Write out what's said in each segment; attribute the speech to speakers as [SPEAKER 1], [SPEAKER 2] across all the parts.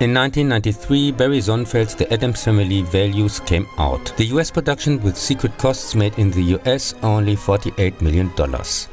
[SPEAKER 1] In 1993, Barry Sonnenfeld's The Addams Family Values came out. The US production with secret costs made in the US only $48 million.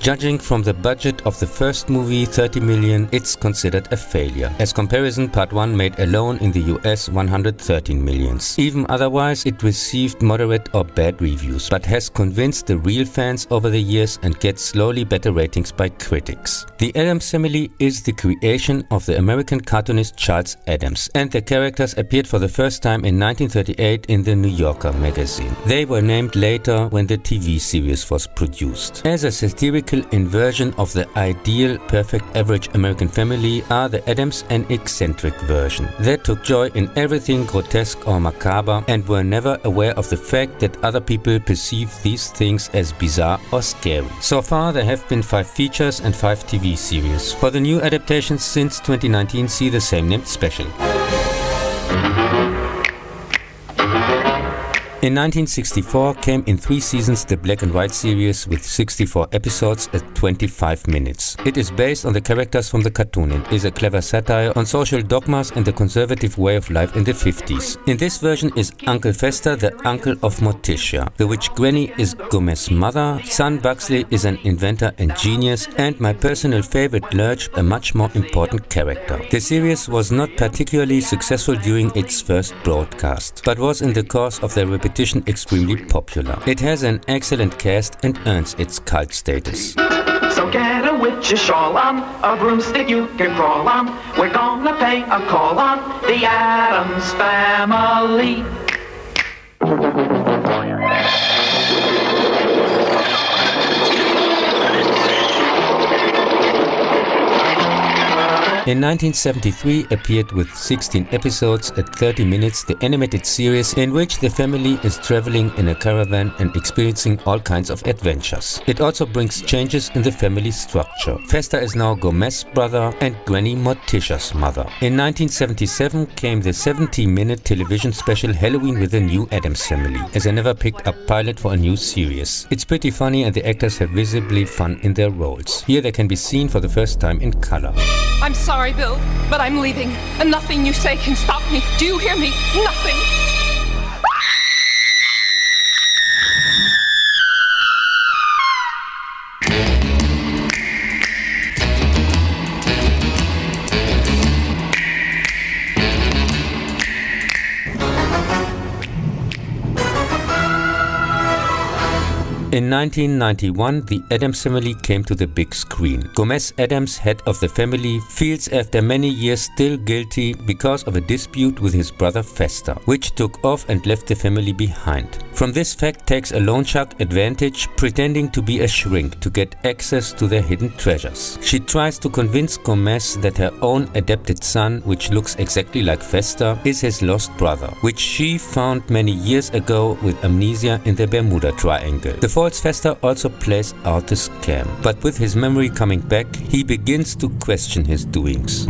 [SPEAKER 1] Judging from the budget of the first movie, $30 million, it's considered a failure. As comparison, Part 1 made alone in the US $113 million. Even otherwise, it received moderate or bad reviews, but has convinced the real fans over the years and gets slowly better ratings by critics. The Addams Family is the creation of the American cartoonist Charles Addams, and the characters appeared for the first time in 1938 in the New Yorker magazine. They were named later when the TV series was produced. As a satirical inversion of the ideal, perfect, average American family are the Addams an eccentric version. They took joy in everything grotesque or macabre and were never aware of the fact that other people perceive these things as bizarre or scary. So far there have been 5 features and 5 TV series. For the new adaptations since 2019, see the same named special. In 1964 came in 3 seasons the black and white series with 64 episodes at 25 minutes. It is based on the characters from the cartoon and is a clever satire on social dogmas and the conservative way of life in the 50s. In this version is Uncle Fester the uncle of Morticia, the witch Granny is Gomez's mother, son Buxley is an inventor and genius, and my personal favorite Lurch, a much more important character. The series was not particularly successful during its first broadcast, but was in the course of their repetition extremely popular. It has an excellent cast and earns its cult status.
[SPEAKER 2] So get a witch's shawl on, a broomstick you can crawl on. We're gonna pay a call on the Addams Family.
[SPEAKER 1] In 1973 appeared with 16 episodes at 30 minutes the animated series in which the family is traveling in a caravan and experiencing all kinds of adventures. It also brings changes in the family structure. Fester is now Gomez's brother and Granny Morticia's mother. In 1977 came the 70-minute television special Halloween with the New Addams Family, as I never picked up pilot for a new series. It's pretty funny and the actors have visibly fun in their roles. Here they can be seen for the first time in color.
[SPEAKER 3] I'm sorry, Bill, but I'm leaving, and nothing you say can stop me. Do you hear me? Nothing.
[SPEAKER 1] In 1991, the Addams Family came to the big screen. Gomez Addams, head of the family, feels after many years still guilty because of a dispute with his brother Fester, which took off and left the family behind. From this fact takes a loan shark advantage, pretending to be a shrink to get access to their hidden treasures. She tries to convince Gomez that her own adopted son, which looks exactly like Fester, is his lost brother, which she found many years ago with amnesia in the Bermuda Triangle. The false Fester also plays out the scam, but with his memory coming back, he begins to question his doings.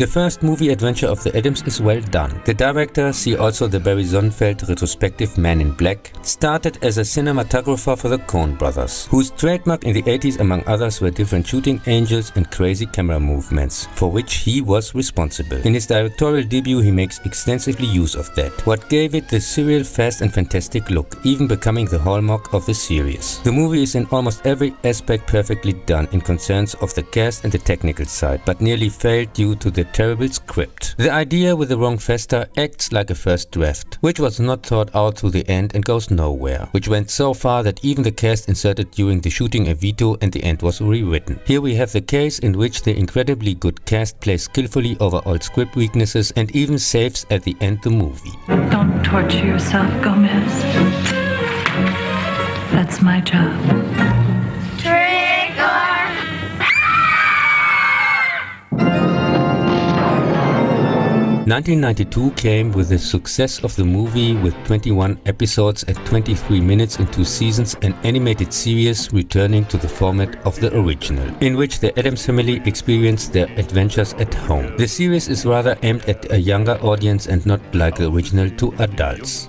[SPEAKER 1] The first movie adventure of the Addams is well done. The director, see also the Barry Sonnenfeld retrospective Man in Black, started as a cinematographer for the Coen brothers, whose trademark in the 80s among others were different shooting angles and crazy camera movements, for which he was responsible. In his directorial debut he makes extensively use of that, what gave it the surreal, fast and fantastic look, even becoming the hallmark of the series. The movie is in almost every aspect perfectly done in concerns of the cast and the technical side, but nearly failed due to the terrible script. The idea with the wrong Fester acts like a first draft, which was not thought out to the end and goes nowhere, which went so far that even the cast inserted during the shooting a veto and the end was rewritten. Here we have the case in which the incredibly good cast plays skillfully over all script weaknesses and even saves at the end the movie.
[SPEAKER 4] Don't torture yourself, Gomez. That's my job.
[SPEAKER 1] 1992 came with the success of the movie with 21 episodes at 23 minutes in 2 seasons, an animated series returning to the format of the original, in which the Addams Family experienced their adventures at home. The series is rather aimed at a younger audience and not like the original to adults.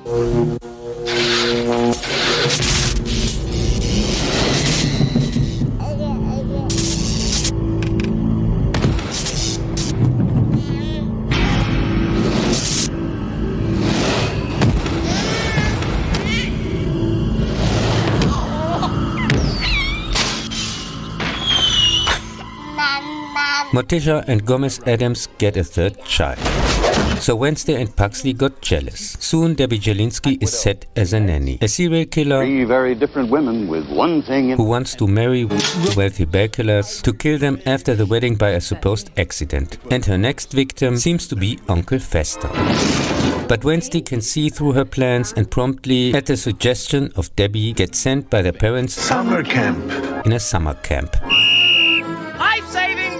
[SPEAKER 1] Morticia and Gomez Addams get a third child. So Wednesday and Pugsley got jealous. Soon Debbie Jelinski is set as a nanny. A serial killer
[SPEAKER 5] 3 very different women with one thing in
[SPEAKER 1] who wants to marry wealthy bear killers to kill them after the wedding by a supposed accident. And her next victim seems to be Uncle Fester. But Wednesday can see through her plans and promptly, at the suggestion of Debbie, gets sent by their parents
[SPEAKER 6] Summer camp.
[SPEAKER 1] in a summer camp.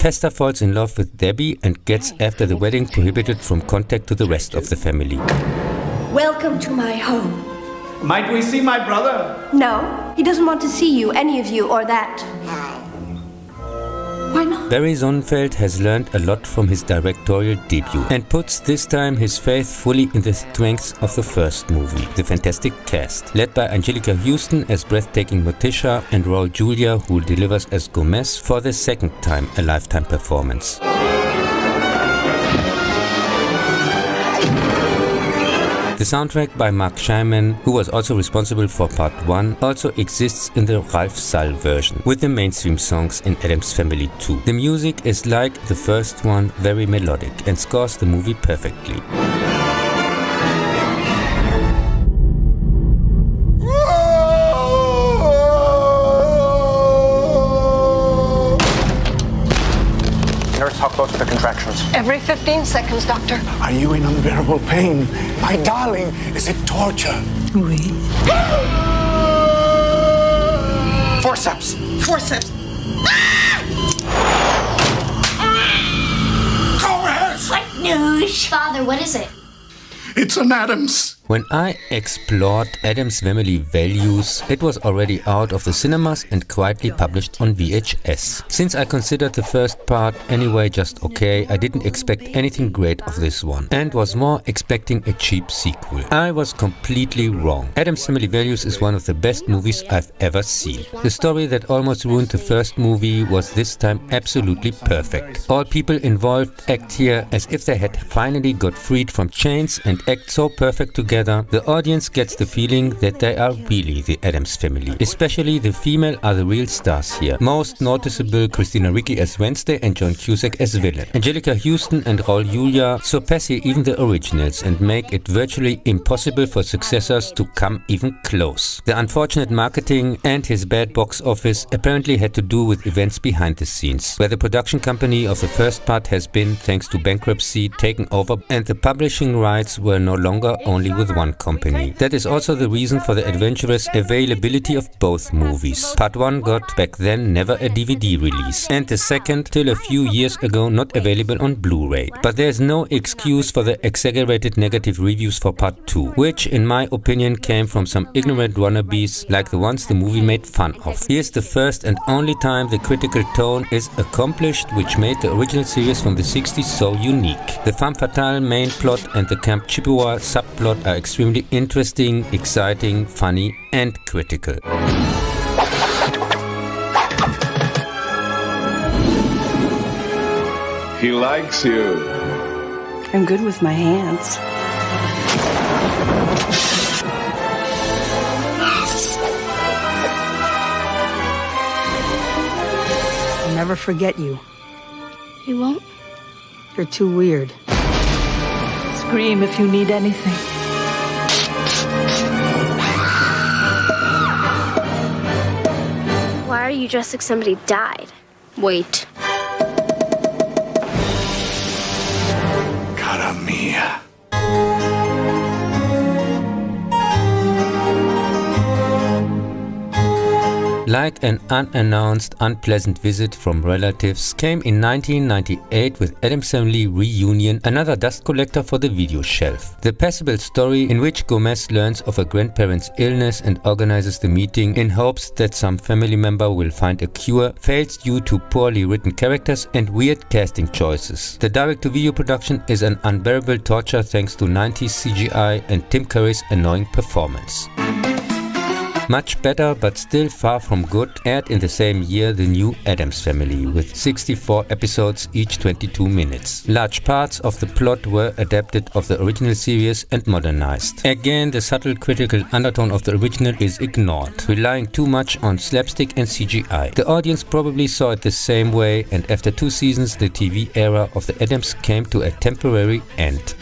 [SPEAKER 1] Fester falls in love with Debbie and gets after the wedding prohibited from contact to the rest of the family.
[SPEAKER 7] Welcome to my home.
[SPEAKER 8] Might we see my brother?
[SPEAKER 7] No, he doesn't want to see you, any of you, or that. Why not?
[SPEAKER 1] Barry Sonnenfeld has learned a lot from his directorial debut and puts this time his faith fully in the strengths of the first movie, the fantastic cast, led by Angelica Houston as breathtaking Morticia and Raul Julia, who delivers as Gomez for the second time a lifetime performance. The soundtrack by Mark Scheinman, who was also responsible for Part 1, also exists in the Ralph Sull version, with the mainstream songs in Addams Family 2. The music is like the first one, very melodic, and scores the movie perfectly.
[SPEAKER 8] Nurse, how close are the contractions?
[SPEAKER 3] Every 15 seconds, doctor.
[SPEAKER 6] Are you in unbearable pain? My darling, is it torture?
[SPEAKER 4] Oui.
[SPEAKER 8] Forceps! Forceps!
[SPEAKER 6] What news?
[SPEAKER 9] Father, what is it?
[SPEAKER 6] It's an Addams.
[SPEAKER 1] When I explored Addams Family Values, it was already out of the cinemas and quietly published on VHS. Since I considered the first part anyway just okay, I didn't expect anything great of this one and was more expecting a cheap sequel. I was completely wrong. Addams Family Values is one of the best movies I've ever seen. The story that almost ruined the first movie was this time absolutely perfect. All people involved act here as if they had finally got freed from chains and act so perfect together. The audience gets the feeling that they are really the Addams Family. Especially the female are the real stars here. Most noticeable Christina Ricci as Wednesday and John Cusack as villain. Angelica Houston and Raul Julia surpass even the originals and make it virtually impossible for successors to come even close. The unfortunate marketing and his bad box office apparently had to do with events behind the scenes, where the production company of the first part has been, thanks to bankruptcy, taken over and the publishing rights were no longer only with one company. That is also the reason for the adventurous availability of both movies. Part 1 got back then never a DVD release, and the second till a few years ago not available on Blu-ray. But there is no excuse for the exaggerated negative reviews for Part 2, which in my opinion came from some ignorant wannabes like the ones the movie made fun of. Here's the first and only time the critical tone is accomplished, which made the original series from the 60s so unique. The femme fatale main plot and the Camp Chippewa subplot are extremely interesting, exciting, funny and critical.
[SPEAKER 5] He likes you.
[SPEAKER 4] I'm good with my hands. I'll never forget you.
[SPEAKER 9] You won't?
[SPEAKER 4] You're too weird. Scream if you need anything.
[SPEAKER 9] Why are you dressed like somebody died? Wait.
[SPEAKER 6] Cara mia.
[SPEAKER 1] Like an unannounced, unpleasant visit from relatives came in 1998 with Addams Family Reunion, another dust collector for the video shelf. The passable story in which Gomez learns of a grandparent's illness and organizes the meeting in hopes that some family member will find a cure fails due to poorly written characters and weird casting choices. The direct-to-video production is an unbearable torture thanks to 90s CGI and Tim Curry's annoying performance. Much better, but still far from good, aired in the same year the new Addams Family, with 64 episodes, each 22 minutes. Large parts of the plot were adapted of the original series and modernized. Again, the subtle critical undertone of the original is ignored, relying too much on slapstick and CGI. The audience probably saw it the same way, and after 2 seasons the TV era of the Addams came to a temporary end.